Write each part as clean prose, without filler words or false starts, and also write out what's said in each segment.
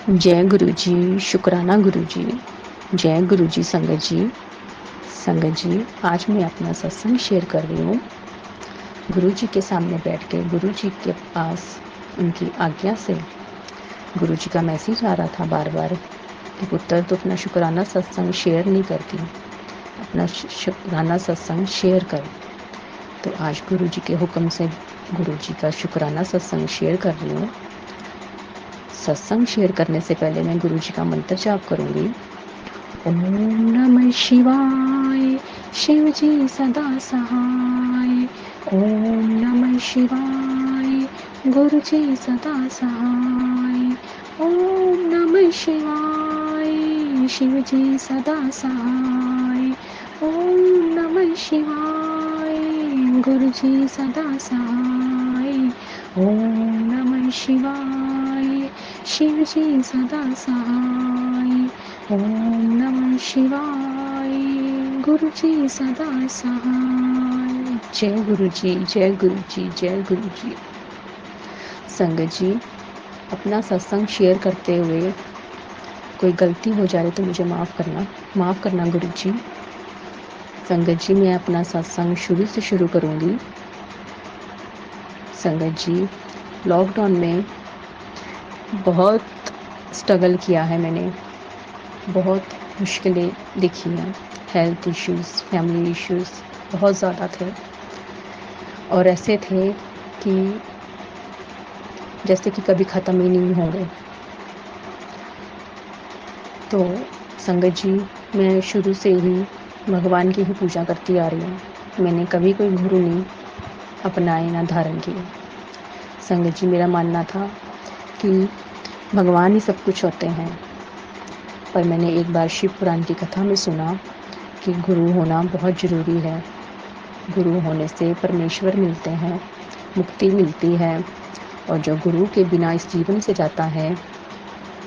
जय गुरु जी, शुक्राना गुरु जी। जय गुरु जी। संगत जी, आज मैं अपना सत्संग शेयर कर रही हूँ। गुरु जी के सामने बैठ के गुरु जी के पास उनकी आज्ञा से गुरु जी का मैसेज आ रहा था बार बार कि पुत्र तो अपना शुक्राना सत्संग शेयर नहीं करती, अपना शुक्राना सत्संग शेयर कर। तो आज गुरु जी के हुक्म से गुरु जी का शुक्राना सत्संग शेयर कर रही हूँ। सत्संग शेयर करने से पहले मैं गुरु जी का मंत्र जाप करूँगी। ओम नमः शिवाय, शिव जी सदा सहाय। ओम नमः शिवाय, गुरु जी सदा सहाय। ओम नमः शिवाय, शिव जी सदा सहाय। ओम नमः शिवाय, गुरु जी सदा सहाय। ओम नमः शिवाय, शिव जी सदा सहाय। ओम नमः शिवाय, गुरु जी सदा सहाय। जय गुरु जी, जय गुरु जी, जय गुरु जी। संगत जी, अपना सत्संग शेयर करते हुए कोई गलती हो जाए तो मुझे माफ़ करना गुरु जी। संगत जी, मैं अपना सत्संग शुरू से शुरू करूँगी। संगत जी, लॉकडाउन में बहुत स्ट्रगल किया है मैंने, बहुत मुश्किलें देखी हैं। हेल्थ इश्यूज़, फैमिली इश्यूज़ बहुत ज़्यादा थे और ऐसे थे कि जैसे कि कभी ख़त्म ही नहीं होंगे। तो संगत जी, मैं शुरू से ही भगवान की ही पूजा करती आ रही हूँ। मैंने कभी कोई गुरु नहीं अपनाए ना धारण किए। संगत जी, मेरा मानना था कि भगवान ही सब कुछ होते हैं, पर मैंने एक बार शिव पुराण की कथा में सुना कि गुरु होना बहुत ज़रूरी है। गुरु होने से परमेश्वर मिलते हैं, मुक्ति मिलती है, और जो गुरु के बिना इस जीवन से जाता है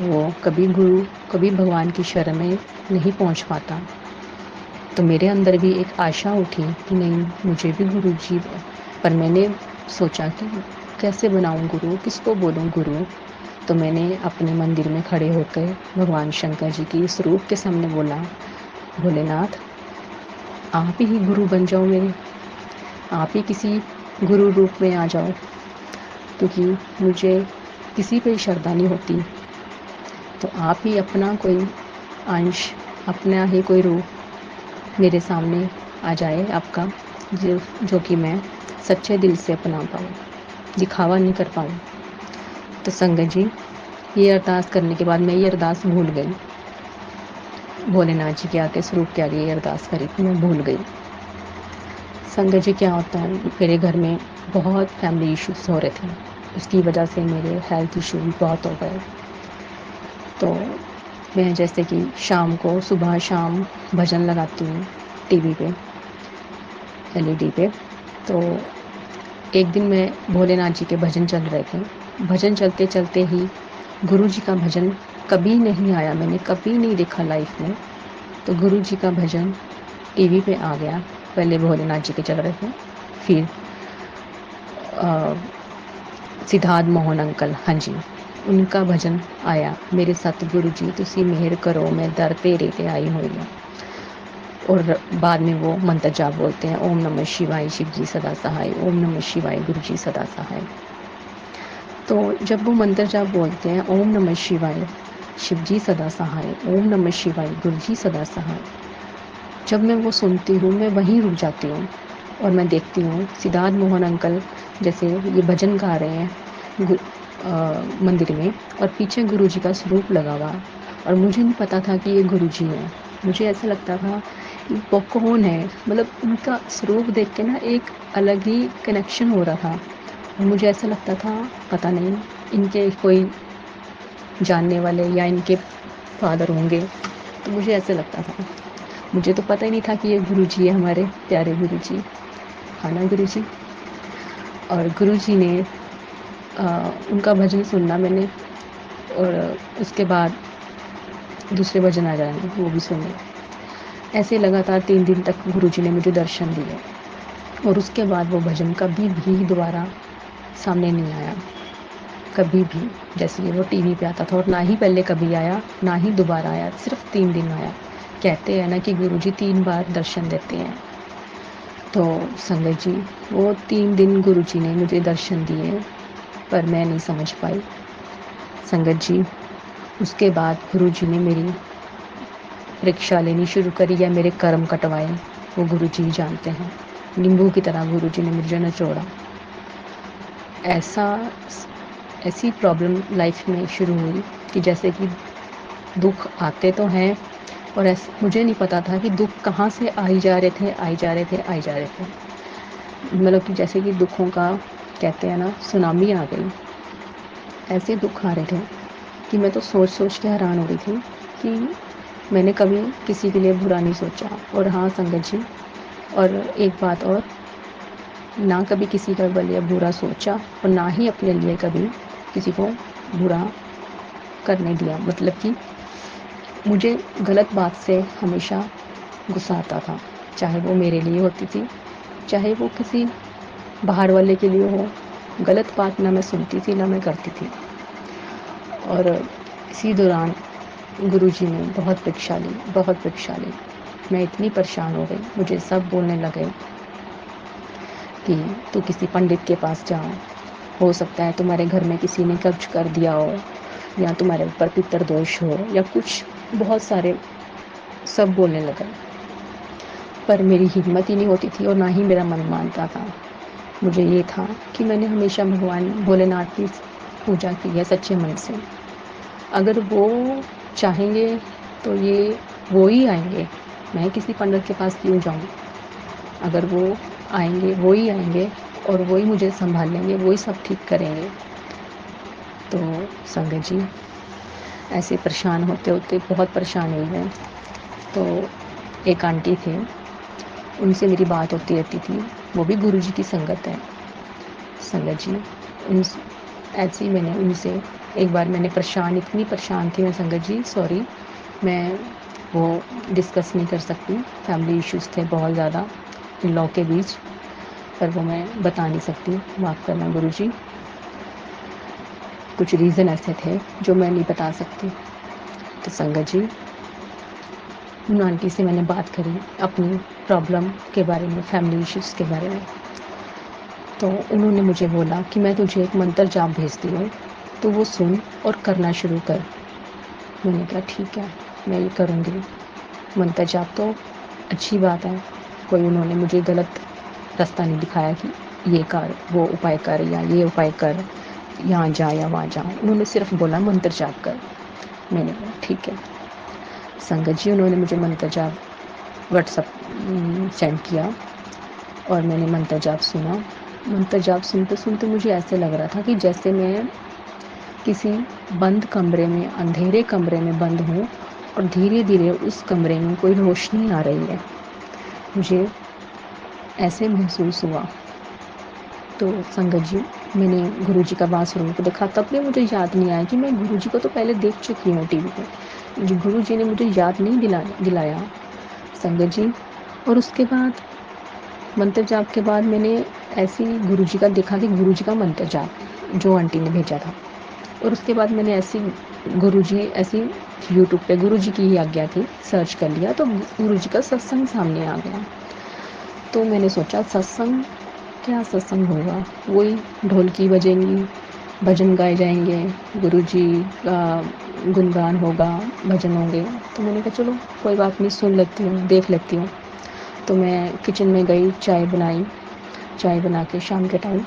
वो कभी भगवान की शरण में नहीं पहुंच पाता। तो मेरे अंदर भी एक आशा उठी कि नहीं, मुझे भी गुरु जी। पर मैंने सोचा कि कैसे बनाऊं गुरु, किसको बोलूं गुरु। तो मैंने अपने मंदिर में खड़े होकर भगवान शंकर जी की इस रूप के सामने बोला, भोलेनाथ, आप ही गुरु बन जाओ मेरे, आप ही किसी गुरु रूप में आ जाओ, क्योंकि मुझे किसी पे श्रद्धा नहीं होती। तो आप ही अपना कोई अंश, अपना ही कोई रूप मेरे सामने आ जाए आपका, जो कि मैं सच्चे दिल से अपना पाऊँ, दिखावा नहीं कर पाऊँ। तो संगत जी, ये अरदास करने के बाद मैं ये अरदास भूल गई। भोलेनाथ जी के आगे, स्वरूप के आगे ये अरदास करी थी, मैं भूल गई। संगत जी, क्या होता है, मेरे घर में बहुत फैमिली इश्यूज़ हो रहे थे, उसकी वजह से मेरे हेल्थ इशू भी बहुत हो गए। तो मैं जैसे कि शाम को, सुबह शाम भजन लगाती हूँ टीवी पे, एलईडी पे। तो एक दिन मैं भोलेनाथ जी के भजन चल रहे थे, भजन चलते चलते ही गुरु जी का भजन कभी नहीं आया, मैंने कभी नहीं देखा लाइफ में। तो गुरु जी का भजन टीवी पे आ गया। पहले भोलेनाथ जी के चल रहे थे, फिर सिद्धार्थ मोहन अंकल, हाँ जी, उनका भजन आया, मेरे सतगुरु जी तुसी मेहर करो, मैं दर तेरे ते आई हुई हूँ। और बाद में वो मंत्र जाप बोलते हैं, ओम नमः शिवाय, शिव जी सदा सहाय। ओम नमः शिवाय, गुरु जी सदा सहाय। तो जब वो मंत्र जाप बोलते हैं, ओम नमः शिवाय, शिव जी सदा सहाय, ओम नमः शिवाय, गुरु जी सदा सहाय, जब मैं वो सुनती हूँ मैं वहीं रुक जाती हूँ और मैं देखती हूँ सिद्धार्थ मोहन अंकल जैसे ये भजन गा रहे हैं मंदिर में, और पीछे गुरु जी का स्वरूप लगा हुआ। और मुझे नहीं पता था कि ये गुरु जी हैं। मुझे ऐसा लगता था कि वो कौन है, मतलब उनका स्वरूप देख के ना एक अलग ही कनेक्शन हो रहा था। और मुझे ऐसा लगता था पता नहीं इनके कोई जानने वाले या इनके फादर होंगे, तो मुझे ऐसे लगता था। मुझे तो पता ही नहीं था कि ये गुरु जी है, हमारे प्यारे गुरु जी, हाँ ना गुरु जी। और गुरु जी ने उनका भजन सुनना मैंने, और उसके बाद दूसरे भजन आ जाएंगे वो भी सुने। ऐसे लगातार 3 दिन तक गुरु जी ने मुझे दर्शन दिए, और उसके बाद वो भजन कभी भी दोबारा सामने नहीं आया। कभी भी, जैसे कि वो टीवी पे आता था, और ना ही पहले कभी आया, ना ही दोबारा आया, सिर्फ 3 दिन आया। कहते हैं ना कि गुरुजी 3 बार दर्शन देते हैं। तो संगत जी, वो 3 दिन गुरुजी ने मुझे दर्शन दिए, पर मैं नहीं समझ पाई। संगत जी, उसके बाद गुरुजी ने मेरी परीक्षा लेनी शुरू करी या मेरे कर्म कटवाए, वो गुरुजी ही जानते हैं। नींबू की तरह गुरुजी ने मुझे निचोड़ा। ऐसा ऐसी प्रॉब्लम लाइफ में शुरू हुई कि जैसे कि दुख आते तो हैं, और ऐसे मुझे नहीं पता था कि दुख कहाँ से आई जा रहे थे, आई जा रहे थे, आई जा रहे थे। मतलब कि जैसे कि दुखों का, कहते हैं ना, सुनामी आ गई। ऐसे दुख आ रहे थे कि मैं तो सोच सोच के हैरान हो रही थी कि मैंने कभी किसी के लिए बुरा नहीं सोचा। और हाँ संगत जी, और एक बात और, ना कभी किसी का लिए बुरा सोचा, और ना ही अपने लिए कभी किसी को बुरा करने दिया। मतलब कि मुझे गलत बात से हमेशा गुस्सा आता था, चाहे वो मेरे लिए होती थी, चाहे वो किसी बाहर वाले के लिए हो। गलत बात ना मैं सुनती थी, ना मैं करती थी। और इसी दौरान गुरुजी ने बहुत परीक्षा ली, बहुत परीक्षा ली। मैं इतनी परेशान हो गई, मुझे सब बोलने लगे कि तू किसी पंडित के पास जा, हो सकता है तुम्हारे घर में किसी ने कब्ज कर दिया हो, या तुम्हारे ऊपर पितर दोष हो, या कुछ बहुत सारे सब बोलने लगा। पर मेरी हिम्मत ही नहीं होती थी, और ना ही मेरा मन मानता था। मुझे ये था कि मैंने हमेशा भगवान भोलेनाथ की पूजा की है सच्चे मन से। अगर वो चाहेंगे तो ये वो ही आएंगे, मैं किसी पंडित के पास क्यों जाऊँ। अगर वो आएंगे, वो ही आएंगे, और वो ही मुझे संभाल लेंगे, वो ही सब ठीक करेंगे। तो संगत जी, ऐसे परेशान होते होते बहुत परेशान हुई मैं। तो एक आंटी थे, उनसे मेरी बात होती रहती थी, वो भी गुरुजी की संगत है। संगत जी, उन ऐसे ही मैंने उनसे एक बार इतनी परेशान थी मैं संगत जी, सॉरी, मैं वो डिस्कस नहीं कर सकती। फैमिली इश्यूज़ थे बहुत ज़्यादा इन लॉ के बीच, पर वो मैं बता नहीं सकती, माफ़ करना गुरुजी। कुछ रीज़न ऐसे थे जो मैं नहीं बता सकती। तो संगत जी, उन आंटी से मैंने बात करी अपनी प्रॉब्लम के बारे में, फैमिली इश्यूज़ के बारे में। तो उन्होंने मुझे बोला कि मैं तुझे एक मंत्र जाप भेजती हूँ, तो वो सुन और करना शुरू कर। मैंने कहा ठीक है, मैं ये करूँगी। मंत्र जाप तो अच्छी बात है, कोई उन्होंने मुझे गलत रास्ता नहीं दिखाया कि ये कर, वो उपाय कर, या ये उपाय कर, यहाँ जा या वहाँ जा। उन्होंने सिर्फ बोला मंत्र जाप कर। मैंने बोला ठीक है। संगत जी, उन्होंने मुझे मंत्र जाप व्हाट्सएप सेंड किया, और मैंने मंत्र जाप सुना। मंत्र जाप सुनते सुनते मुझे ऐसे लग रहा था कि जैसे मैं किसी बंद कमरे में, अंधेरे कमरे में बंद हूँ, और धीरे धीरे उस कमरे में कोई रोशनी आ रही है, मुझे ऐसे महसूस हुआ। तो संगत जी, मैंने गुरुजी का बांसुरी देखा, तब भी मुझे याद नहीं आया कि मैं गुरुजी को तो पहले देख चुकी हूँ टीवी पे। जो गुरुजी ने मुझे याद नहीं दिलाया संगत जी। और उसके बाद मंत्र जाप के बाद मैंने ऐसे ही गुरुजी का देखा कि गुरुजी का मंत्र जाप जो आंटी ने भेजा था, और उसके बाद मैंने ऐसी यूट्यूब पे गुरुजी की ही आज्ञा थी, सर्च कर लिया, तो गुरुजी का सत्संग सामने आ गया। तो मैंने सोचा सत्संग, क्या सत्संग होगा, वही ढोलकी बजेंगी, भजन गाए जाएंगे, गुरुजी का गुणगान होगा, भजन होंगे। तो मैंने कहा चलो कोई बात नहीं, सुन लेती हूँ, देख लेती हूँ। तो मैं किचन में गई, चाय बनाई, चाय बना के शाम के टाइम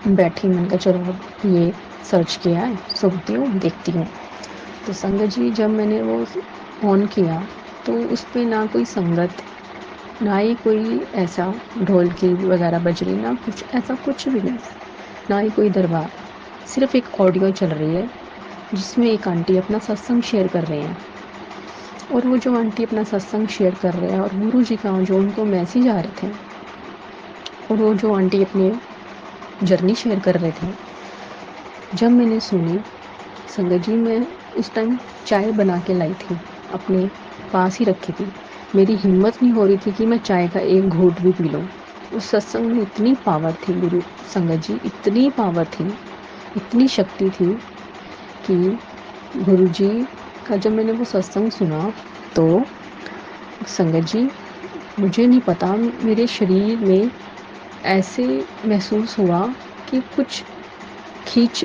बैठी। मैंने कहा चलो अब ये सर्च किया है, सुनती हूँ, देखती हूँ। तो संगत जी, जब मैंने वो ऑन किया तो उस पर ना कोई संगत, ना ही कोई ऐसा ढोलकी वगैरह बज रही, ना कुछ ऐसा, कुछ भी नहीं, ना ही कोई दरबार। सिर्फ एक ऑडियो चल रही है जिसमें एक आंटी अपना सत्संग शेयर कर रहे हैं, और वो जो आंटी अपना सत्संग शेयर कर रहे हैं और गुरु जी का जो उनको मैसेज आ रहे थे, और वो जो आंटी अपनी जर्नी शेयर कर रहे थे, जब मैंने सुनी संगत जी, मैं उस टाइम चाय बना के लाई थी, अपने पास ही रखी थी। मेरी हिम्मत नहीं हो रही थी कि मैं चाय का एक घूंट भी पी लूँ। उस सत्संग में इतनी पावर थी गुरु संगत जी, इतनी पावर थी इतनी शक्ति थी कि गुरुजी का जब मैंने वो सत्संग सुना तो संगत जी, मुझे नहीं पता, मेरे शरीर में ऐसे महसूस हुआ कि कुछ खींच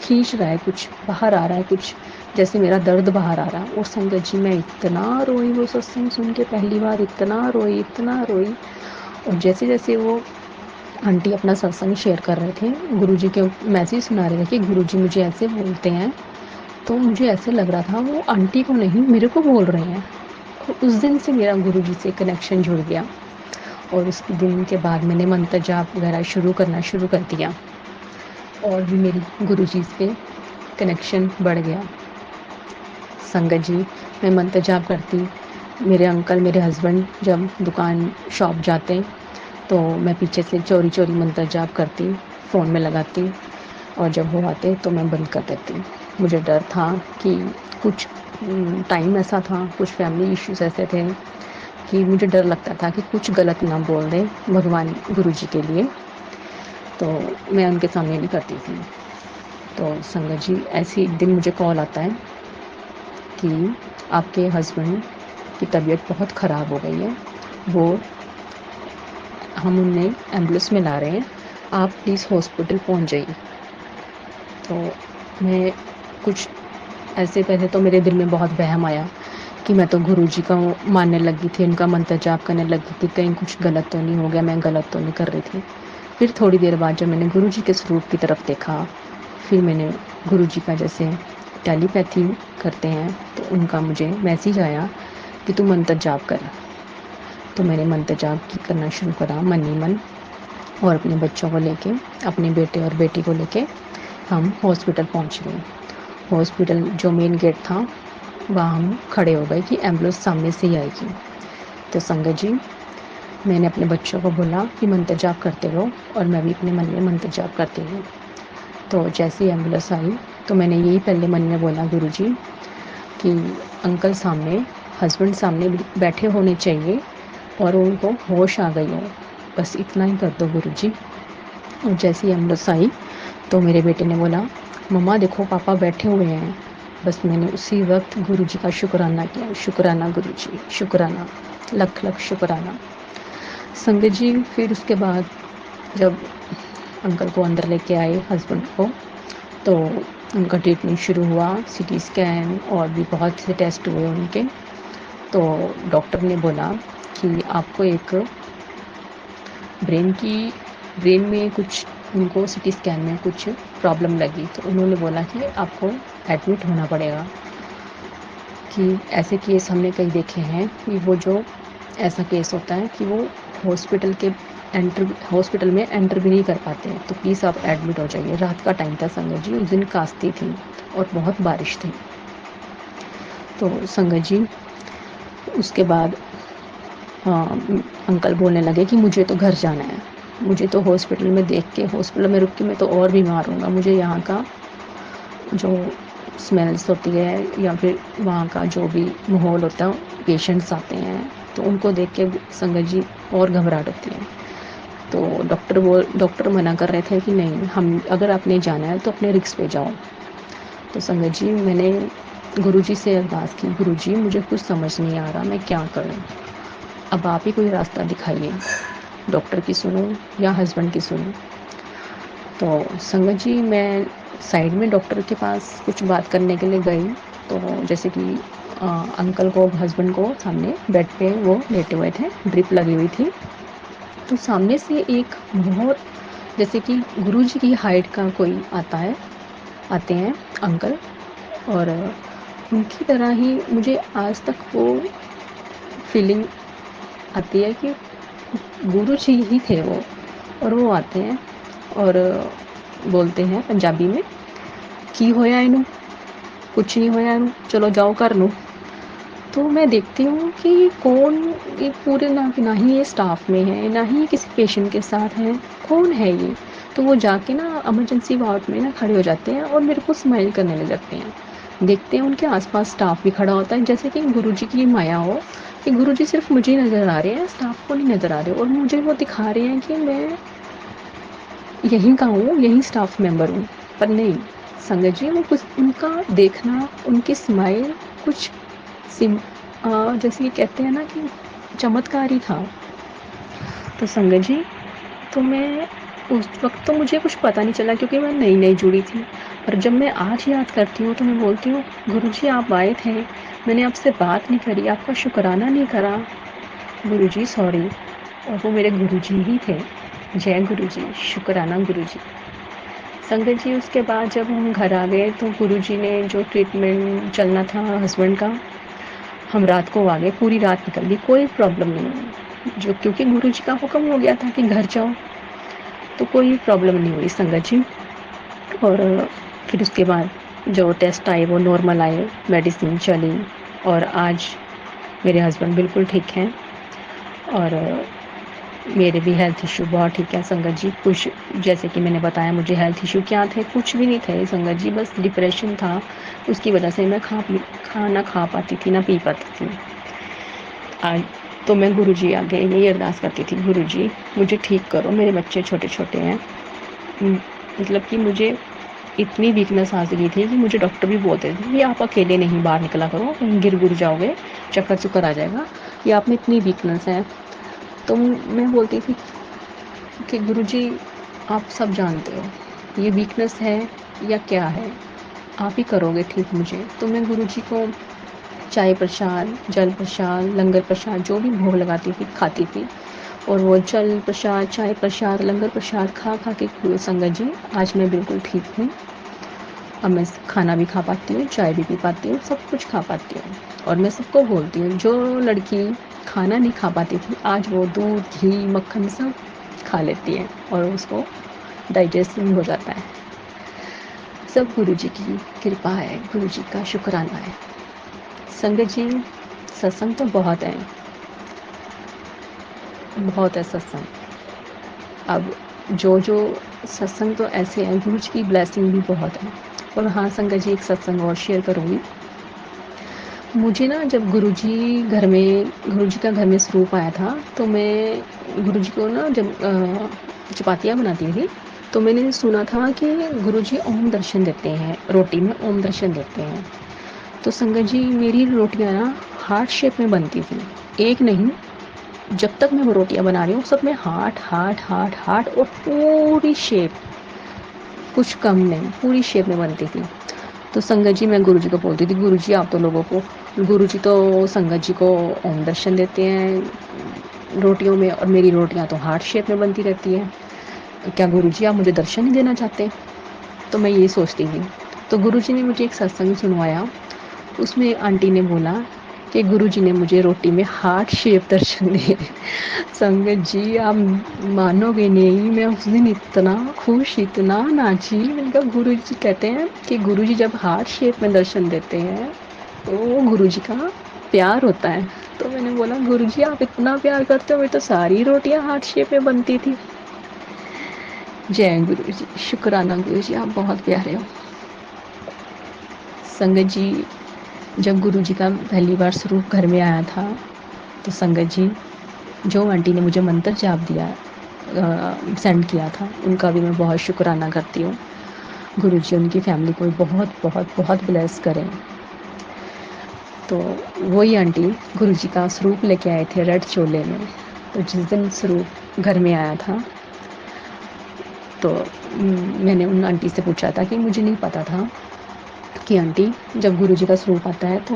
खींच रहा है, कुछ बाहर आ रहा है, कुछ जैसे मेरा दर्द बाहर आ रहा है। और संगत जी, मैं इतना रोई वो सत्संग सुन के, पहली बार इतना रोई, इतना रोई। और जैसे जैसे वो आंटी अपना सत्संग शेयर कर रहे थे, गुरुजी के मैसेज सुना रहे थे कि गुरुजी मुझे ऐसे बोलते हैं, तो मुझे ऐसे लग रहा था वो आंटी को नहीं, मेरे को बोल रहे हैं। तो उस दिन से मेरा गुरुजी से कनेक्शन जुड़ गया और उस दिन के बाद मैंने मंत्र जाप वगैरह करना शुरू कर दिया और भी मेरी गुरुजी से कनेक्शन बढ़ गया। संगत जी, मैं मंत्र जाप करती, मेरे अंकल, मेरे हस्बैंड जब दुकान शॉप जाते तो मैं पीछे से चोरी चोरी मंत्र जाप करती, फ़ोन में लगाती, और जब वो आते तो मैं बंद कर देती। मुझे डर था कि कुछ टाइम ऐसा था, कुछ फैमिली इश्यूज़ ऐसे थे कि मुझे डर लगता था कि कुछ गलत ना बोल दें भगवान गुरुजी के लिए, तो मैं उनके सामने नहीं करती थी। तो संगत जी, ऐसे एक दिन मुझे कॉल आता है कि आपके हस्बैंड की तबीयत बहुत ख़राब हो गई है, वो हम उन्हें एम्बुलेंस में ला रहे हैं, आप प्लीज़ हॉस्पिटल पहुंच जाइए। तो मैं कुछ ऐसे, पहले तो मेरे दिल में बहुत वहम आया कि मैं तो गुरुजी का मानने लगी थी, उनका मंत्र जाप करने लगी थी, कहीं कुछ गलत तो नहीं हो गया, मैं गलत तो नहीं कर रही थी। फिर थोड़ी देर बाद जब मैंने गुरुजी के स्वरूप की तरफ देखा, फिर मैंने गुरुजी का, जैसे टेलीपैथी करते हैं, तो उनका मुझे मैसेज आया कि तू मंत्र जाप कर। तो मैंने मंत्र जाप करना शुरू करा मन ही मन, और अपने बच्चों को लेके, अपने बेटे और बेटी को लेके हम हॉस्पिटल पहुंच गए। हॉस्पिटल जो मेन गेट था वहाँ हम खड़े हो गए कि एम्बुलेंस सामने से ही आएगी। तो संगत जी, मैंने अपने बच्चों को बोला कि मंत्र जाप करते रहो, और मैं भी अपने मन में मंत्र जाप करती हूँ। तो जैसे ही एम्बुलेंस आई तो मैंने यही पहले मन में बोला, गुरुजी कि अंकल सामने, हस्बैंड सामने बैठे होने चाहिए और उनको होश आ गई हो, बस इतना ही कर दो गुरुजी। और जैसे ही एम्बुलेंस आई तो मेरे बेटे ने बोला, मम्मा देखो पापा बैठे हुए हैं। बस मैंने उसी वक्त गुरुजी का शुक्राना किया, शुक्राना गुरुजी, शुक्राना, लख लख शुक्राना। संगत जी, फिर उसके बाद जब अंकल को अंदर लेके आए, हस्बैंड को, तो उनका ट्रीटमेंट शुरू हुआ, सीटी स्कैन और भी बहुत से टेस्ट हुए उनके। तो डॉक्टर ने बोला कि आपको एक ब्रेन में कुछ, उनको सीटी स्कैन में कुछ प्रॉब्लम लगी, तो उन्होंने बोला कि आपको एडमिट होना पड़ेगा। कि ऐसे केस हमने कई देखे हैं कि वो जो ऐसा केस होता है कि वो हॉस्पिटल में एंटर भी नहीं कर पाते हैं, तो प्लीज़ आप एडमिट हो जाइए। रात का टाइम था संगत जी, उस दिन कास्ती थी और बहुत बारिश थी। तो संगत जी, उसके बाद अंकल बोलने लगे कि मुझे तो घर जाना है, मुझे तो हॉस्पिटल में देख के, हॉस्पिटल में रुक के मैं तो और बीमार हूँगा, मुझे यहाँ का जो स्मेल्स होती है या फिर वहाँ का जो भी माहौल होता है, पेशेंट्स आते हैं तो उनको देख के संगत जी और घबराहट होती है। तो डॉक्टर मना कर रहे थे कि नहीं, हम, अगर आपने जाना है तो अपने रिस्क पे जाओ। तो संगत जी, मैंने गुरुजी से अरदास की, गुरुजी मुझे कुछ समझ नहीं आ रहा, मैं क्या करूँ, अब आप ही कोई रास्ता दिखाइए, डॉक्टर की सुनो या हस्बैंड की सुनो। तो संगत जी, मैं साइड में डॉक्टर के पास कुछ बात करने के लिए गई, तो जैसे कि अंकल को, हस्बैंड को सामने बेड पे वो लेटे हुए थे, ड्रिप लगी हुई थी, तो सामने से एक बहुत, जैसे कि गुरुजी की हाइट का कोई आते हैं अंकल, और उनकी तरह ही मुझे आज तक वो फीलिंग आती है कि गुरुजी ही थे वो। और वो आते हैं और बोलते हैं पंजाबी में, की होया इनू, कुछ नहीं होया इनू, चलो जाओ कर लो। तो मैं देखती हूँ कि कौन, ये पूरे ना ही ये स्टाफ में है, ना ही किसी पेशेंट के साथ है, कौन है ये। तो वो जाके ना इमरजेंसी वार्ड में ना खड़े हो जाते हैं और मेरे को स्माइल करने लग जाते हैं। देखते हैं उनके आसपास स्टाफ भी खड़ा होता है, जैसे कि गुरुजी की माया हो कि गुरुजी सिर्फ मुझे ही नज़र आ रहे हैं, स्टाफ को नहीं नज़र आ रहे, और मुझे वो दिखा रहे हैं कि मैं यहीं का हूँ, यहीं स्टाफ मेंबर हूँ। पर नहीं संगत जी, वो कुछ उनका देखना, उनकी स्माइल कुछ सिम जैसे ये कहते हैं ना कि चमत्कार ही था। तो संगत जी, तो मैं उस वक़्त तो मुझे कुछ पता नहीं चला क्योंकि मैं नई-नई जुड़ी थी। पर जब मैं आज याद करती हूँ तो मैं बोलती हूँ, गुरुजी आप आए थे, मैंने आपसे बात नहीं करी, आपका शुकराना नहीं करा। गुरुजी सॉरी। और वो मेरे गुरुजी ही थे। जय गुरुजी, शुकराना गुरुजी। संगत जी, उसके बाद जब हम घर आ गए तो गुरुजी ने जो ट्रीटमेंट चलना था हस्बैंड का, हम रात को आ गए, पूरी रात निकल गई, कोई प्रॉब्लम नहीं हुई। जो क्योंकि गुरुजी का हुक्म हो गया था कि घर जाओ, तो कोई प्रॉब्लम नहीं हुई संगत जी। और फिर उसके बाद जो टेस्ट आए वो नॉर्मल आए, मेडिसिन चली और आज मेरे हस्बैंड बिल्कुल ठीक हैं। और मेरे भी हेल्थ इशू बहुत ठीक है संगत जी। कुछ जैसे कि मैंने बताया मुझे हेल्थ इशू क्या थे, कुछ भी नहीं थे संगत जी, बस डिप्रेशन था। उसकी वजह से मैं खाना खा पाती थी ना पी पाती थी। आज तो मैं गुरुजी आगे यही अरदास करती थी, गुरुजी मुझे ठीक करो, मेरे बच्चे छोटे छोटे हैं। मतलब कि मुझे इतनी वीकनेस आ गई थी कि मुझे डॉक्टर भी बोलते थे कि आप अकेले नहीं बाहर निकला करो, कहीं गिर गुर जाओगे, चक्कर चुक्कर आ जाएगा, कि आप में इतनी वीकनेस है। तो मैं बोलती थी कि गुरुजी आप सब जानते हो ये वीकनेस है या क्या है, आप ही करोगे ठीक मुझे। तो मैं गुरुजी को चाय प्रसाद, जल प्रसाद, लंगर प्रसाद जो भी भोग लगाती थी खाती थी। और वो जल प्रसाद, चाय प्रसाद, लंगर प्रसाद खा खा के संगत जी आज मैं बिल्कुल ठीक हूँ। अब मैं खाना भी खा पाती हूँ, चाय भी पी पाती हूँ, सब कुछ खा पाती हूँ। और मैं सबको बोलती हूँ, जो लड़की खाना नहीं खा पाती थी आज वो दूध, घी, मक्खन सब खा लेती है और उसको डाइजेस्ट भी हो जाता है। सब गुरुजी की कृपा है, गुरुजी का शुक्राना है। संगत जी, सत्संग तो बहुत है सत्संग। अब जो सत्संग तो ऐसे हैं, गुरु जी की ब्लेसिंग भी बहुत है। और हाँ संगत जी, एक सत्संग और शेयर करूँगी। मुझे ना जब गुरुजी का घर में स्वरूप आया था, तो मैं गुरुजी को ना जब चपातियाँ बनाती थी, तो मैंने सुना था कि गुरुजी ओम दर्शन देते हैं, रोटी में ओम दर्शन देते हैं। तो संगत जी, मेरी रोटियाँ ना हार्ट शेप में बनती थी, एक नहीं, जब तक मैं वो रोटियां बना रही हूँ सब में हार्ट हार्ट हार्ट हार्ट और पूरी शेप, कुछ कम नहीं, पूरी शेप में बनती थी। तो संगत जी मैं गुरुजी को बोलती थी, गुरुजी आप तो लोगों को, गुरुजी तो संगत जी को ओम दर्शन देते हैं रोटियों में और मेरी रोटियां तो हार्ट शेप में बनती रहती हैं, क्या गुरुजी आप मुझे दर्शन नहीं देना चाहते। तो मैं ये सोचती थी। तो गुरुजी ने मुझे एक सत्संग सुनवाया, उसमें एक आंटी ने बोला कि गुरुजी ने मुझे रोटी में हार्ट शेप दर्शन दिए। संगत जी आप मानोगे नहीं, मैं उस दिन इतना खुश, इतना नाची। मैंने कहा गुरुजी कहते हैं कि गुरुजी जब हार्ट शेप में दर्शन देते हैं तो वो गुरुजी का प्यार होता है। तो मैंने बोला गुरुजी आप इतना प्यार करते हो, मेरी तो सारी रोटियां हार्ट शेप में बनती थी। जय गुरुजी, शुक्राना गुरुजी, आप बहुत प्यारे हो। संगत जी, जब गुरुजी का पहली बार स्वरूप घर में आया था, तो संगत जी जो आंटी ने मुझे मंत्र जाप दिया, सेंड किया था, उनका भी मैं बहुत शुक्राना करती हूँ। गुरुजी उनकी फैमिली को बहुत बहुत बहुत ब्लेस करें। तो वही आंटी गुरुजी का स्वरूप लेके आए थे रेड चोले में। तो जिस दिन स्वरूप घर में आया था, तो मैंने उन आंटी से पूछा था कि मुझे नहीं पता था कि आंटी जब गुरुजी का स्वरूप आता है तो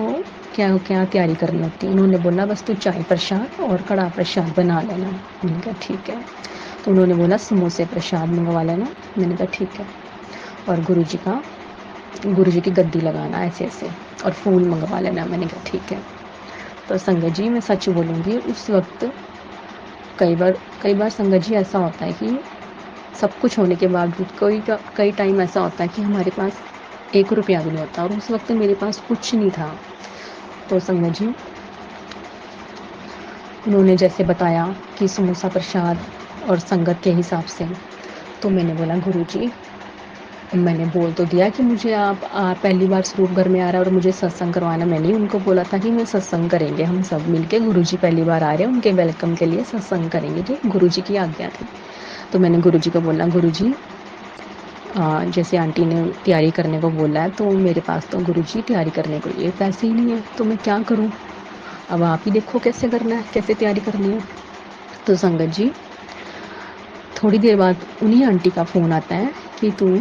क्या क्या तैयारी करनी होती है। उन्होंने बोला बस तू चाय प्रसाद और कड़ा प्रसाद बना लेना। मैंने कहा ठीक है। तो उन्होंने बोला समोसे प्रसाद मंगवा लेना। मैंने कहा ठीक है। और गुरुजी की गद्दी लगाना ऐसे ऐसे और फूल मंगवा लेना। मैंने कहा ठीक है। तो संगत जी मैं सच बोलूँगी, उस वक्त कई बार संगत जी ऐसा होता है कि सब कुछ होने के बावजूद कई टाइम ऐसा होता है कि हमारे पास 1 रुपया भी नहीं होता, और उस वक्त मेरे पास कुछ नहीं था। तो संगत जी उन्होंने जैसे बताया कि समोसा प्रसाद और संगत के हिसाब से, तो मैंने बोला गुरुजी, मैंने बोल तो दिया कि मुझे आप पहली बार स्वरूप घर में आ रहा है और मुझे सत्संग करवाना। मैंने उनको बोला था कि मैं सत्संग करेंगे हम सब मिलके, गुरुजी पहली बार आ रहे हैं, उनके वेलकम के लिए सत्संग करेंगे, जो गुरुजी की आज्ञा थी। तो मैंने गुरुजी को बोला गुरुजी जैसे आंटी ने तैयारी करने को बोला है, तो मेरे पास तो गुरुजी तैयारी करने के लिए पैसे ही नहीं है, तो मैं क्या करूँ? अब आप ही देखो कैसे करना है, कैसे तैयारी करनी है। तो संगत जी, थोड़ी देर बाद उन्हीं आंटी का फ़ोन आता है कि तू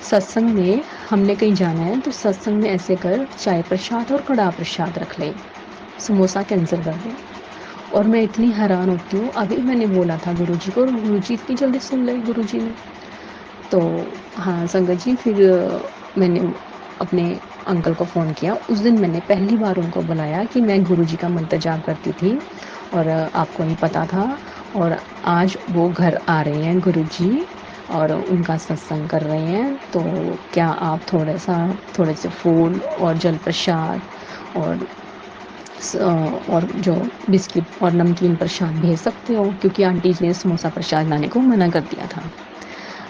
सत्संग में, हमने कहीं जाना है, तो सत्संग में ऐसे कर, चाय प्रसाद और कड़ा प्रसाद रख ले, समोसा कैंसिल कर दे। और मैं इतनी हैरान होती हूँ, अभी मैंने बोला था गुरुजी को और गुरुजी इतनी जल्दी सुन ले गुरुजी ने। तो हाँ संगत जी, फिर मैंने अपने अंकल को फ़ोन किया। उस दिन मैंने पहली बार उनको बुलाया कि मैं गुरुजी का मंत्र जाप करती थी और आपको नहीं पता था, और आज वो घर आ रहे हैं गुरुजी और उनका सत्संग कर रहे हैं, तो क्या आप थोड़े से फूल और जल प्रसाद और और जो बिस्किट और नमकीन प्रसाद भेज सकते हो, क्योंकि आंटी ने समोसा प्रसाद लाने को मना कर दिया था।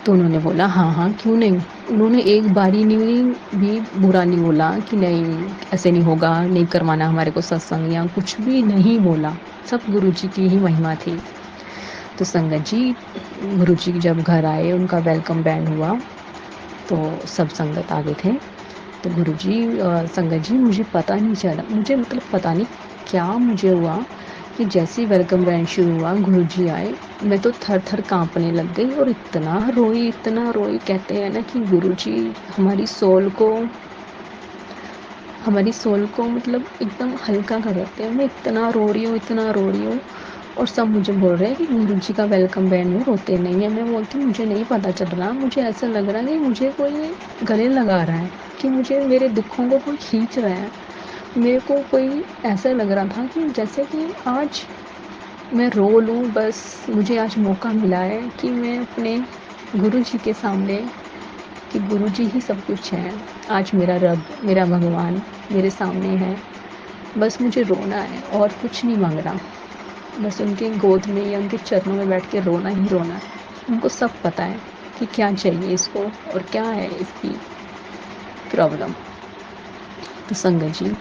तो उन्होंने बोला हाँ हाँ क्यों नहीं। उन्होंने एक बारी नहीं भी बुरा नहीं बोला कि नहीं ऐसे नहीं होगा, नहीं करवाना हमारे को सत्संग, या कुछ भी नहीं बोला। सब गुरुजी की ही महिमा थी। तो संगत जी, गुरुजी जब घर आए, उनका वेलकम बैंड हुआ, तो सब संगत आगे थे। तो गुरुजी संगत जी, मुझे पता नहीं चला, मुझे मतलब पता नहीं क्या मुझे हुआ कि जैसे ही वेलकम बैंड शुरू हुआ, गुरुजी आए, मैं तो थर थर कांपने लग गई और इतना रोई, इतना रोई। कहते हैं ना कि गुरुजी हमारी सोल को मतलब एकदम हल्का कर देते हैं। मैं इतना रो रही हूँ, इतना रो रही हूँ, और सब मुझे बोल रहे हैं कि गुरुजी का वेलकम बैंड में रोते नहीं है। मैं बोलती हूँ मुझे नहीं पता चल रहा, मुझे ऐसा लग रहा है कि मुझे कोई गले लगा रहा है, कि मुझे मेरे दुखों को कोई खींच रहा है। मेरे को कोई ऐसा लग रहा था कि जैसे कि आज मैं रो लूँ, बस मुझे आज मौका मिला है कि मैं अपने गुरुजी के सामने, कि गुरुजी ही सब कुछ है। आज मेरा रब, मेरा भगवान मेरे सामने है, बस मुझे रोना है और कुछ नहीं मांग रहा। बस उनके गोद में या उनके चरणों में बैठ के रोना ही रोना है। उनको सब पता है कि क्या चाहिए इसको और क्या है इसकी प्रॉब्लम। तो संगत जी,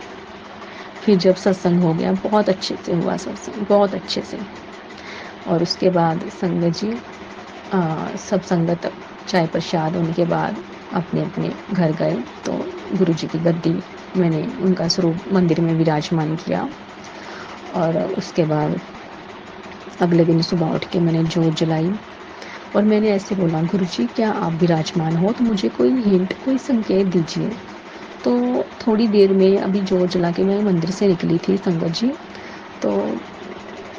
फिर जब सत्संग हो गया, बहुत अच्छे से हुआ सत्संग, बहुत अच्छे से। और उसके बाद संगत जी, सब संगत चाय प्रसाद होने के बाद अपने अपने घर गए। तो गुरुजी की गद्दी मैंने उनका स्वरूप मंदिर में विराजमान किया। और उसके बाद अगले दिन सुबह उठ के मैंने जोत जलाई और मैंने ऐसे बोला, गुरुजी क्या आप विराजमान हो, तो मुझे कोई हिंट, कोई संकेत दीजिए। तो थोड़ी देर में अभी जोत जला के मैं मंदिर से निकली थी संगत जी, तो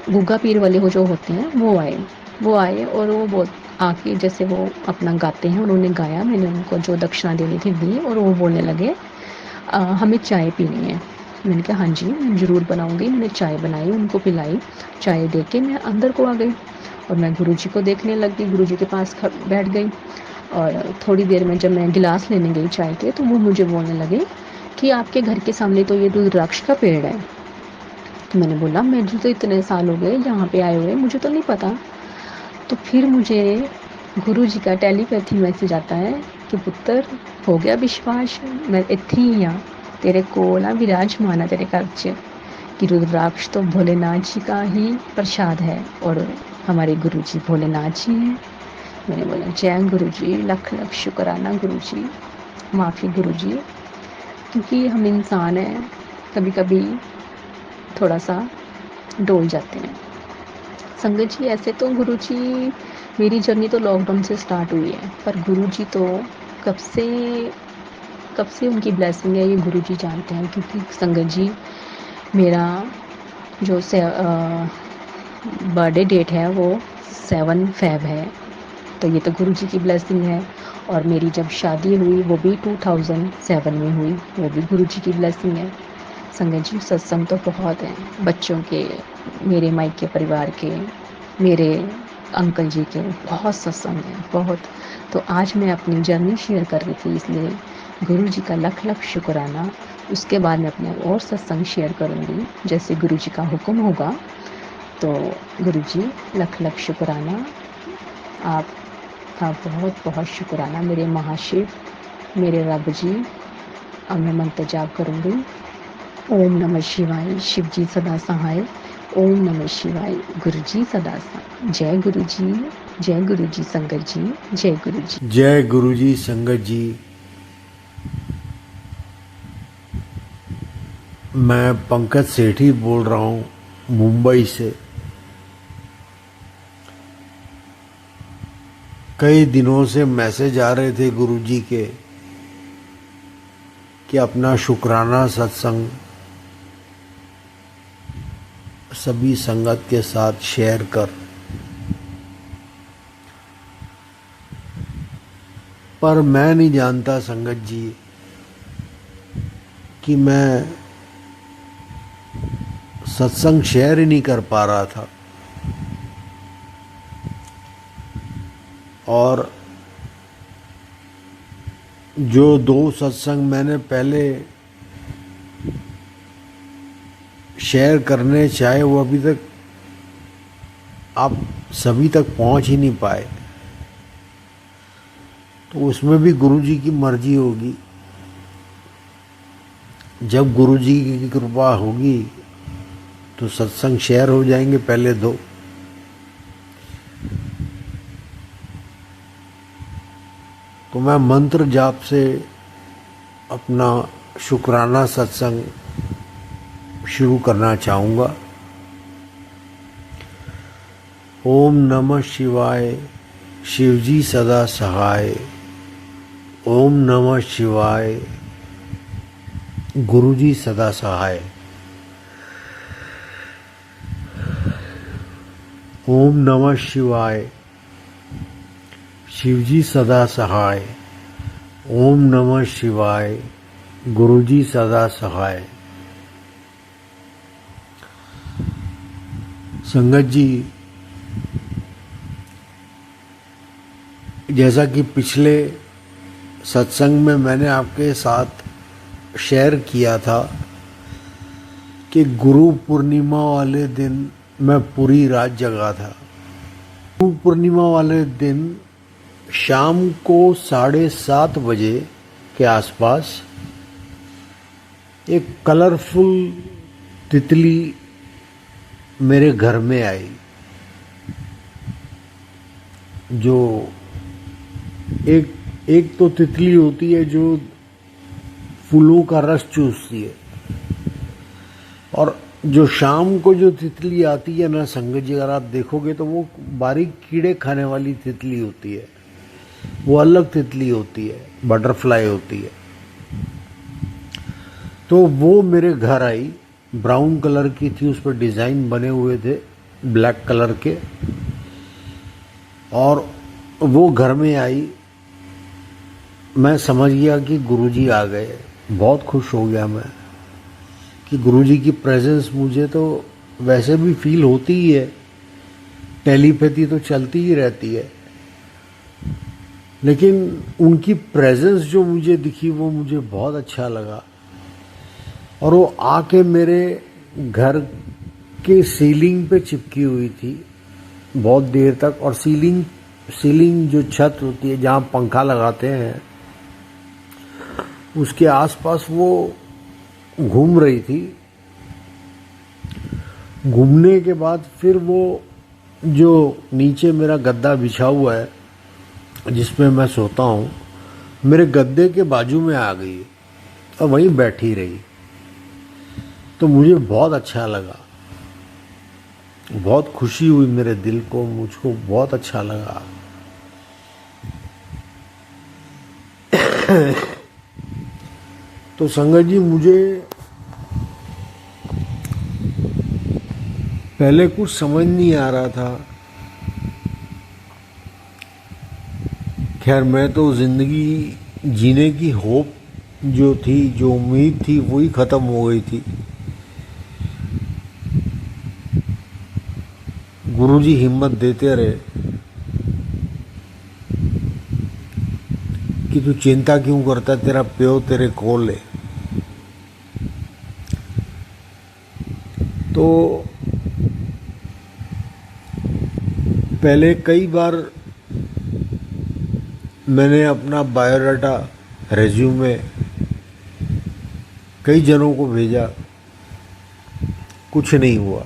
गुग्गा पीर वाले वो जो होते हैं वो आए और वो बहुत आके जैसे वो अपना गाते हैं, उन्होंने गाया, मैंने उनको जो दक्षिणा देनी थी दी, और वो बोलने लगे हमें चाय पीनी है। मैंने कहा हाँ जी मैं ज़रूर बनाऊंगी। मैंने चाय बनाई, उनको पिलाई। चाय दे के मैं अंदर को आ गई और मैं गुरुजी को देखने लग गई, गुरुजी के पास बैठ गई। और थोड़ी देर में जब मैं गिलास लेने गई चाय के, तो वो मुझे बोलने लगे कि आपके घर के सामने तो ये रुद्राक्ष का पेड़ है। तो मैंने बोला मुझे तो इतने साल हो गए यहाँ पे आए हुए, मुझे तो नहीं पता। तो फिर मुझे गुरुजी का टेलीपैथी मैसेज आता है कि पुत्र हो गया विश्वास, मैं इत्थे ही हाँ तेरे कोल आ, विराजमान है तेरे घर च, कि रुद्राक्ष तो भोलेनाथ जी का ही प्रसाद है और हमारे गुरुजी भोलेनाथ जी हैं। मैंने बोला जय गुरुजी, लख लख शुक्राना गुरुजी, माफ़ी गुरुजी, क्योंकि हम इंसान हैं, कभी कभी थोड़ा सा डोल जाते हैं। संगत जी, ऐसे तो गुरुजी, मेरी जर्नी तो लॉकडाउन से स्टार्ट हुई है, पर गुरुजी तो कब से कब से उनकी ब्लेसिंग है ये गुरुजी जानते हैं। क्योंकि संगत जी, मेरा जो बर्थडे डेट है वो 7 फेब है, तो ये तो गुरुजी की ब्लेसिंग है। और मेरी जब शादी हुई वो भी 2007 में हुई, वो भी गुरुजी की ब्लेसिंग है। संगत जी, सत्संग तो बहुत हैं, बच्चों के, मेरे मायके परिवार के, मेरे अंकल जी के, बहुत सत्संग हैं बहुत। तो आज मैं अपनी जर्नी शेयर कर रही थी, इसलिए गुरु जी का लख लख शुक्राना। उसके बाद मैं अपने और सत्संग शेयर करूँगी जैसे गुरु जी का हुक्म होगा। तो गुरु जी, लख लख शुक्राना, आपका बहुत बहुत शुक्राना मेरे महाशिव, मेरे रब जी। अब मैं मंत्र जाप करूँगी। ओम नमः शिवाय, शिव जी सदा सहाय। ओम नमः शिवाय, गुरु जी सदा सहाय। जय गुरु जी। जय गुरु जी संगत जी, जय गुरु जी। जय गुरु जी संगत जी। मैं पंकज सेठी बोल रहा हूँ मुंबई से। कई दिनों से मैसेज आ रहे थे गुरु जी के कि अपना शुक्राना सत्संग सभी संगत के साथ शेयर कर, पर मैं नहीं जानता संगत जी कि मैं सत्संग शेयर ही नहीं कर पा रहा था। और जो 2 सत्संग मैंने पहले शेयर करने चाहे वो अभी तक आप सभी तक पहुंच ही नहीं पाए, तो उसमें भी गुरु जी की मर्जी होगी। जब गुरु जी की कृपा होगी तो सत्संग शेयर हो जाएंगे पहले 2। तो मैं मंत्र जाप से अपना शुक्राना सत्संग शुरू करना चाहूँगा। ओम नमः शिवाय, शिवजी सदा सहाय। ओम नमः शिवाय, गुरुजी सदा सहाय। ओम नमः शिवाय, शिवजी सदा सहाय। ओम नमः शिवाय, गुरुजी सदा सहाय। संगत जी, जैसा कि पिछले सत्संग में मैंने आपके साथ शेयर किया था कि गुरु पूर्णिमा वाले दिन मैं पूरी रात जगा था। गुरु पूर्णिमा वाले दिन शाम को 7:30 बजे के आसपास एक कलरफुल तितली मेरे घर में आई, जो एक तो तितली होती है जो फूलों का रस चूसती है, और जो शाम को जो तितली आती है ना संगत जी, अगर आप देखोगे तो वो बारीक कीड़े खाने वाली तितली होती है। वो अलग तितली होती है, बटरफ्लाई होती है। तो वो मेरे घर आई, ब्राउन कलर की थी, उस पर डिजाइन बने हुए थे ब्लैक कलर के, और वो घर में आई। मैं समझ गया कि गुरुजी आ गए। बहुत खुश हो गया मैं कि गुरुजी की प्रेजेंस मुझे तो वैसे भी फील होती ही है, टेलीपैथी तो चलती ही रहती है, लेकिन उनकी प्रेजेंस जो मुझे दिखी वो मुझे बहुत अच्छा लगा। और वो आके मेरे घर के सीलिंग पे चिपकी हुई थी बहुत देर तक, और सीलिंग जो छत होती है जहाँ पंखा लगाते हैं उसके आसपास वो घूम रही थी। घूमने के बाद फिर वो जो नीचे मेरा गद्दा बिछा हुआ है जिसमें मैं सोता हूँ, मेरे गद्दे के बाजू में आ गई और वहीं बैठी रही। तो मुझे बहुत अच्छा लगा, बहुत खुशी हुई मेरे दिल को, मुझको बहुत अच्छा लगा। तो संगत जी, मुझे पहले कुछ समझ नहीं आ रहा था। खैर, मैं तो जिंदगी जीने की होप जो थी, जो उम्मीद थी, वही खत्म हो गई थी। गुरुजी हिम्मत देते रहे कि तू चिंता क्यों करता, तेरा प्यो तेरे कोल है। तो पहले कई बार मैंने अपना बायोडाटा, रेज्यूमे कई जनों को भेजा, कुछ नहीं हुआ।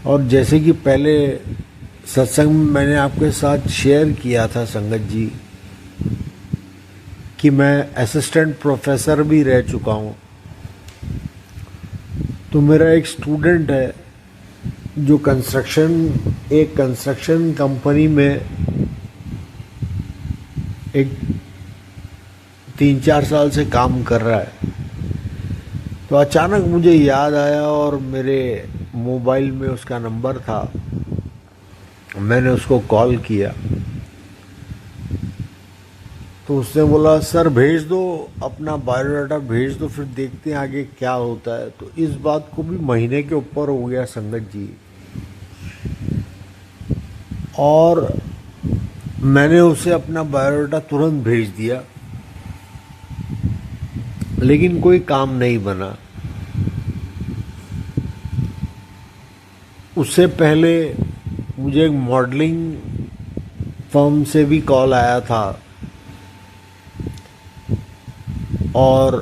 और जैसे कि पहले सत्संग में मैंने आपके साथ शेयर किया था संगत जी कि मैं असिस्टेंट प्रोफेसर भी रह चुका हूँ। तो मेरा एक स्टूडेंट है जो एक कंस्ट्रक्शन कंपनी में एक 3-4 साल से काम कर रहा है। तो अचानक मुझे याद आया और मेरे मोबाइल में उसका नंबर था। मैंने उसको कॉल किया तो उसने बोला सर भेज दो, अपना बायोडाटा भेज दो, फिर देखते हैं आगे क्या होता है। तो इस बात को भी महीने के ऊपर हो गया संगत जी, और मैंने उसे अपना बायोडाटा तुरंत भेज दिया, लेकिन कोई काम नहीं बना। उससे पहले मुझे एक मॉडलिंग फर्म से भी कॉल आया था और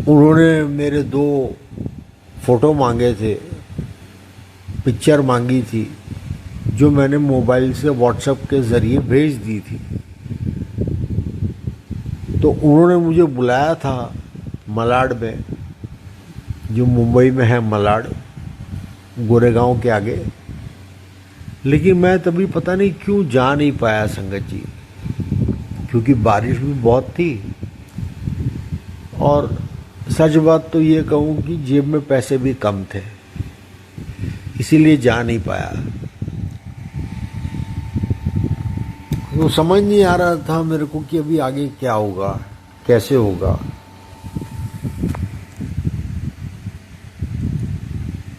उन्होंने मेरे 2 फोटो मांगे थे, पिक्चर मांगी थी, जो मैंने मोबाइल से व्हाट्सएप के ज़रिए भेज दी थी। तो उन्होंने मुझे बुलाया था मलाड में, जो मुंबई में है मलाड, गोरेगांव के आगे। लेकिन मैं तभी पता नहीं क्यों जा नहीं पाया संगत जी, क्योंकि बारिश भी बहुत थी और सच बात तो ये कहूँ कि जेब में पैसे भी कम थे, इसीलिए जा नहीं पाया। तो समझ नहीं आ रहा था मेरे को कि अभी आगे क्या होगा, कैसे होगा।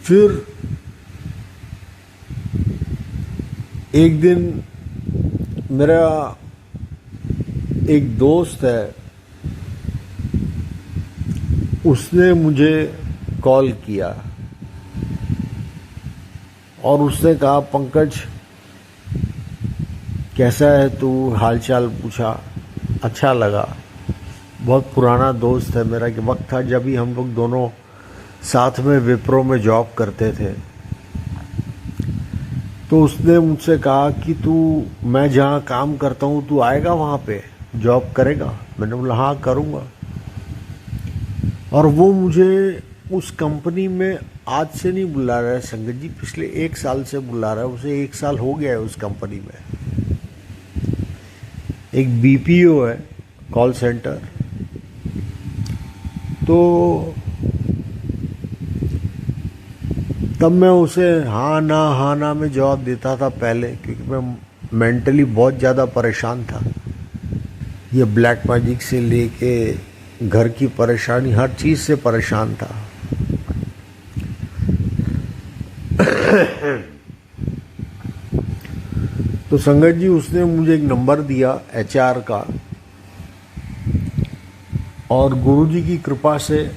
फिर एक दिन मेरा एक दोस्त है, उसने मुझे कॉल किया और उसने कहा पंकज कैसा है तू, हालचाल पूछा। अच्छा लगा, बहुत पुराना दोस्त है मेरा, कि वक्त था जब ही हम लोग दोनों साथ में विप्रो में जॉब करते थे। तो उसने मुझसे कहा कि मैं जहाँ काम करता हूँ तू आएगा, वहाँ पे जॉब करेगा। मैंने बोला हाँ करूँगा। और वो मुझे उस कंपनी में आज से नहीं बुला रहा है संगत जी, पिछले 1 साल से बुला रहा है। उसे 1 साल हो गया है उस कंपनी में। एक बीपीओ है, कॉल सेंटर। तो तब मैं उसे हाँ ना में जवाब देता था पहले, क्योंकि मैं मेंटली बहुत ज़्यादा परेशान था। ये ब्लैक मैजिक से लेके घर की परेशानी, हर चीज़ से परेशान था। तो संगत जी उसने मुझे एक नंबर दिया एचआर का, और गुरुजी की कृपा से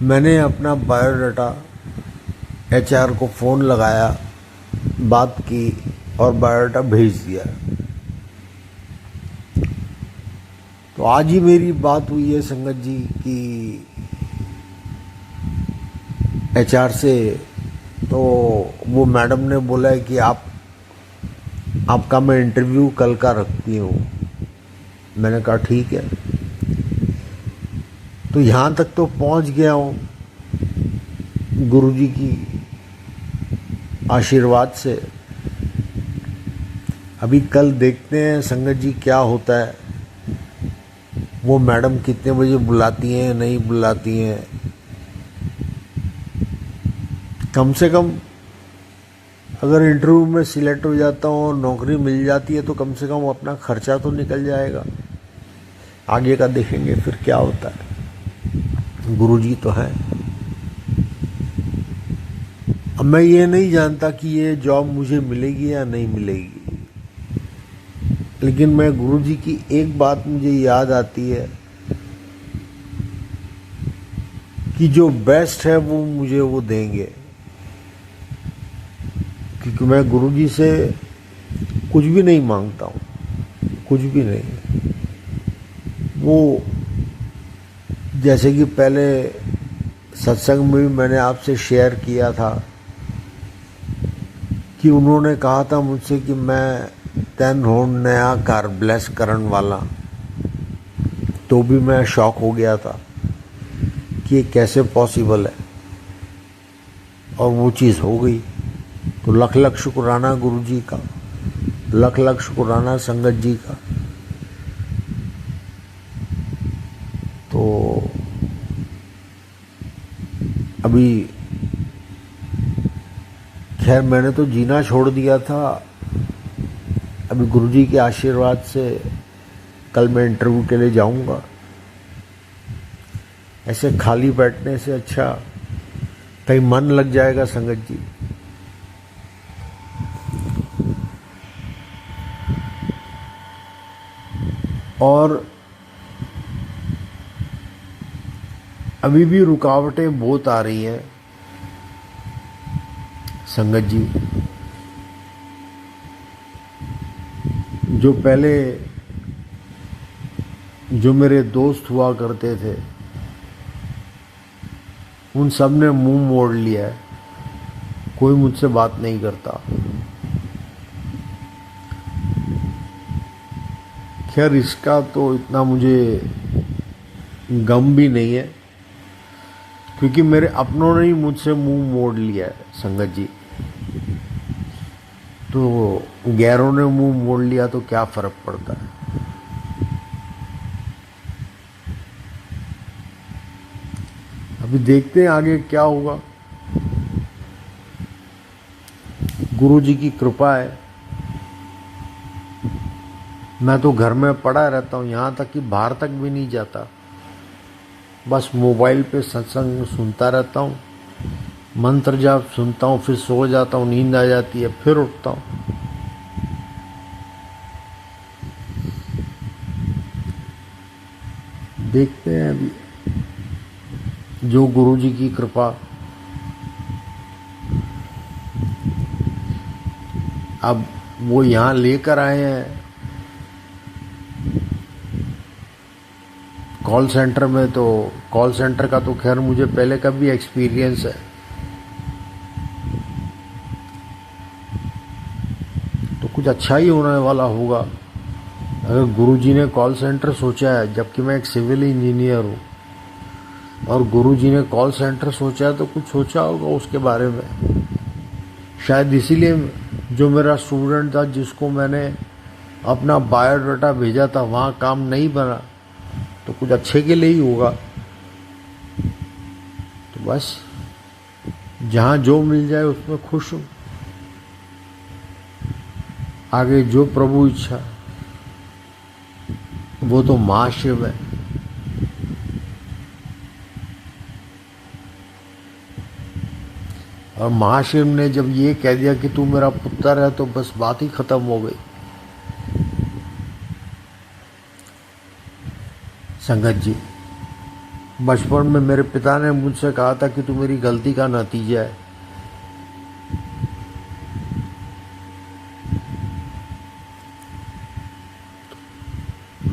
मैंने अपना बायोडाटा एचआर को फ़ोन लगाया, बात की और बायोडाटा भेज दिया। तो आज ही मेरी बात हुई है संगत जी कि एचआर से, तो वो मैडम ने बोला है कि आपका मैं इंटरव्यू कल का रखती हूँ। मैंने कहा ठीक है। तो यहाँ तक तो पहुँच गया हूँ गुरुजी की आशीर्वाद से। अभी कल देखते हैं संगत जी क्या होता है, वो मैडम कितने बजे बुलाती हैं नहीं बुलाती हैं। कम से कम अगर इंटरव्यू में सिलेक्ट हो जाता हूँ और नौकरी मिल जाती है तो कम से कम अपना खर्चा तो निकल जाएगा। आगे का देखेंगे फिर क्या होता है, गुरुजी तो हैं। अब मैं ये नहीं जानता कि ये जॉब मुझे मिलेगी या नहीं मिलेगी, लेकिन मैं गुरुजी की एक बात मुझे याद आती है कि जो बेस्ट है वो मुझे वो देंगे, क्योंकि मैं गुरुजी से कुछ भी नहीं मांगता हूँ, कुछ भी नहीं। वो जैसे कि पहले सत्संग में भी मैंने आपसे शेयर किया था कि उन्होंने कहा था मुझसे कि मैं तैन होण नया घर ब्लेस करन वाला, तो भी मैं शॉक हो गया था कि ये कैसे पॉसिबल है, और वो चीज़ हो गई। तो लख लख शुक्राना गुरु जी का, लख लख शुक्राना संगत जी का। तो अभी खैर मैंने तो जीना छोड़ दिया था, अभी गुरु जी के आशीर्वाद से कल मैं इंटरव्यू के लिए जाऊंगा। ऐसे खाली बैठने से अच्छा कहीं मन लग जाएगा संगत जी। और अभी भी रुकावटें बहुत आ रही हैं संगत जी। जो पहले जो मेरे दोस्त हुआ करते थे, उन सब ने मुंह मोड़ लिया है, कोई मुझसे बात नहीं करता। खैर इसका तो इतना मुझे गम भी नहीं है, क्योंकि मेरे अपनों ने ही मुझसे मुंह मोड़ लिया है संगत जी। तो गैरों ने मुंह मोड़ लिया तो क्या फर्क पड़ता है। अभी देखते हैं आगे क्या होगा। गुरु जी की कृपा है। मैं तो घर में पड़ा रहता हूँ, यहाँ तक कि बाहर तक भी नहीं जाता, बस मोबाइल पे सत्संग सुनता रहता हूँ, मंत्र जाप सुनता हूँ, फिर सो जाता हूँ, नींद आ जाती है, फिर उठता हूँ। देखते हैं अभी जो गुरु जी की कृपा। अब वो यहाँ लेकर आए हैं कॉल सेंटर में, तो कॉल सेंटर का तो खैर मुझे पहले का भी एक्सपीरियंस है, तो कुछ अच्छा ही होने वाला होगा। अगर गुरुजी ने कॉल सेंटर सोचा है, जबकि मैं एक सिविल इंजीनियर हूँ, और गुरुजी ने कॉल सेंटर सोचा है, तो कुछ सोचा होगा उसके बारे में। शायद इसीलिए जो मेरा स्टूडेंट था, जिसको मैंने अपना बायोडाटा भेजा था, वहाँ काम नहीं बना, तो कुछ अच्छे के लिए ही होगा। तो बस जहाँ जो मिल जाए उसमें खुश हूँ। आगे जो प्रभु इच्छा, वो तो महाशिव है। और महाशिव ने जब ये कह दिया कि तू मेरा पुत्र है, तो बस बात ही खत्म हो गई संगत जी। बचपन में मेरे पिता ने मुझसे कहा था कि तू मेरी गलती का नतीजा है।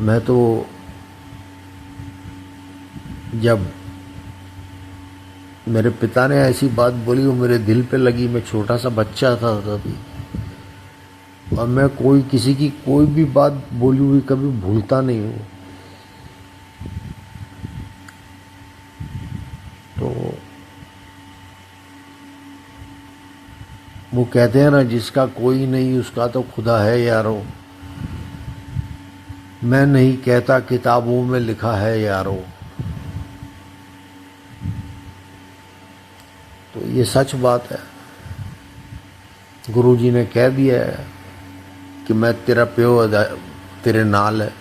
मैं तो जब मेरे पिता ने ऐसी बात बोली, वो मेरे दिल पे लगी। मैं छोटा सा बच्चा था तभी, और मैं कोई किसी की कोई भी बात बोली हुई कभी भूलता नहीं हूँ। तो वो कहते हैं ना, जिसका कोई नहीं उसका तो खुदा है यारो। मैं नहीं कहता किताबों में लिखा है यारो। तो ये सच बात है। गुरुजी ने कह दिया है कि मैं तेरा प्यो तेरे नाल है।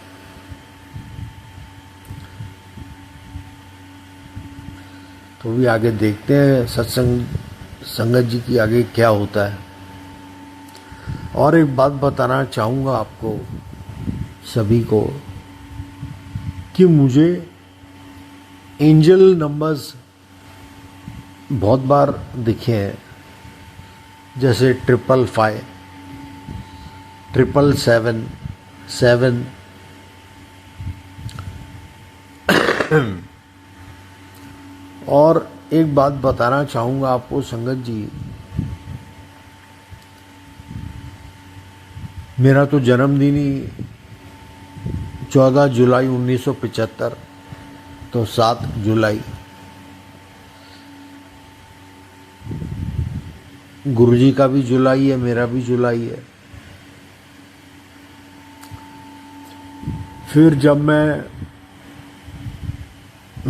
तो भी आगे देखते हैं सत्संग संगत जी की आगे क्या होता है। और एक बात बताना चाहूँगा आपको सभी को कि मुझे एंजल नंबर्स बहुत बार दिखे हैं, जैसे 555, 777, और एक बात बताना चाहूँगा आपको संगत जी मेरा तो जन्मदिन ही 14 जुलाई 1975, तो 7 जुलाई गुरुजी का भी जुलाई है, मेरा भी जुलाई है। फिर जब मैं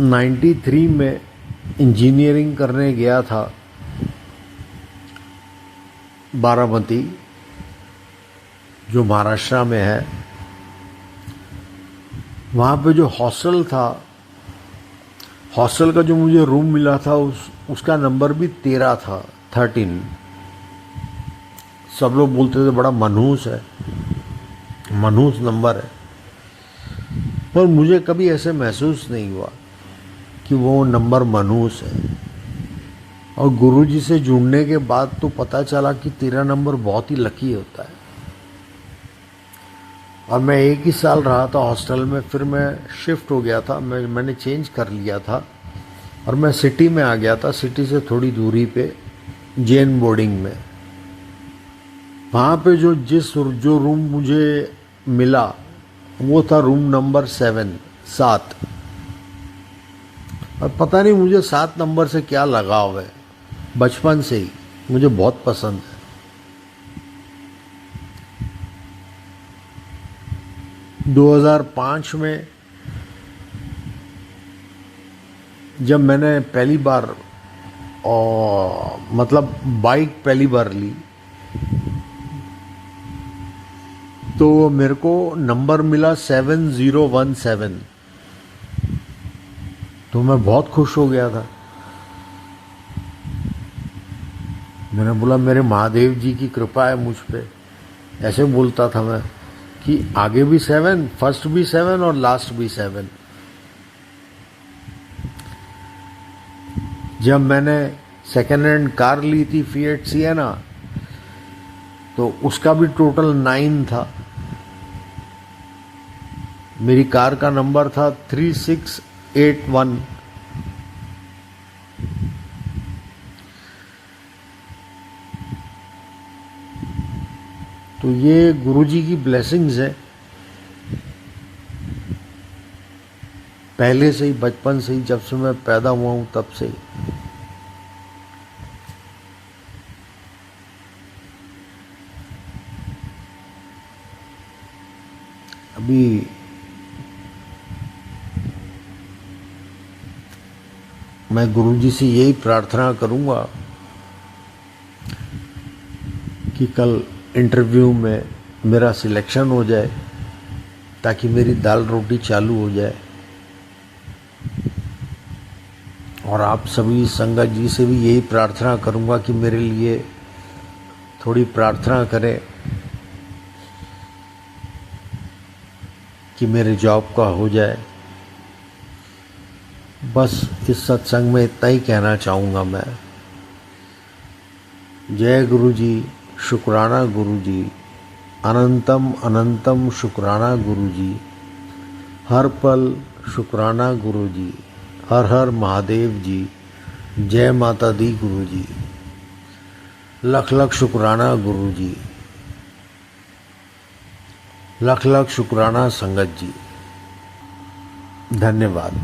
93 में इंजीनियरिंग करने गया था बारामती, जो महाराष्ट्र में है, वहाँ पे जो हॉस्टल था, हॉस्टल का जो मुझे रूम मिला था उसका नंबर भी 13 था, 13। सब लोग बोलते थे बड़ा मनहूस है, मनहूस नंबर है, पर मुझे कभी ऐसे महसूस नहीं हुआ कि वो नंबर मनहूस है। और गुरुजी से जुड़ने के बाद तो पता चला कि 13 नंबर बहुत ही लकी होता है। और मैं 1 ही साल रहा था हॉस्टल में, फिर मैं शिफ्ट हो गया था, मैंने चेंज कर लिया था और मैं सिटी में आ गया था, सिटी से थोड़ी दूरी पे जैन बोर्डिंग में। वहाँ पे जो रूम मुझे मिला वो था रूम नंबर 7। और पता नहीं मुझे 7 नंबर से क्या लगाव है, बचपन से ही मुझे बहुत पसंद है। – 2005 में जब मैंने पहली बार मतलब बाइक पहली बार ली, तो मेरे को नंबर मिला 7017। तो मैं बहुत खुश हो गया था। मैंने बोला मेरे महादेव जी की कृपा है मुझ पे, ऐसे बोलता था मैं कि आगे भी 7, फर्स्ट भी 7 और लास्ट भी 7। जब मैंने सेकेंड हैंड कार ली थी फिएट सिएना, तो उसका भी टोटल 9 था। मेरी कार का नंबर था 3681। तो ये गुरुजी की ब्लेसिंग्स है, पहले से ही, बचपन से ही, जब से मैं पैदा हुआ हूं तब से ही। अभी मैं गुरुजी से यही प्रार्थना करूंगा कि कल इंटरव्यू में मेरा सिलेक्शन हो जाए, ताकि मेरी दाल रोटी चालू हो जाए। और आप सभी संगत जी से भी यही प्रार्थना करूंगा कि मेरे लिए थोड़ी प्रार्थना करें कि मेरे जॉब का हो जाए। बस इस सत्संग में इतना ही कहना चाहूँगा मैं। जय गुरु जी, शुक्राना गुरु जी, अनंतम अनंतम शुक्राना गुरु जी, हर पल शुक्राना गुरु जी, हर हर महादेव जी, जय माता दी गुरु जी, लख लख शुक्राना गुरु जी, लख लख शुक्राना संगत जी। धन्यवाद।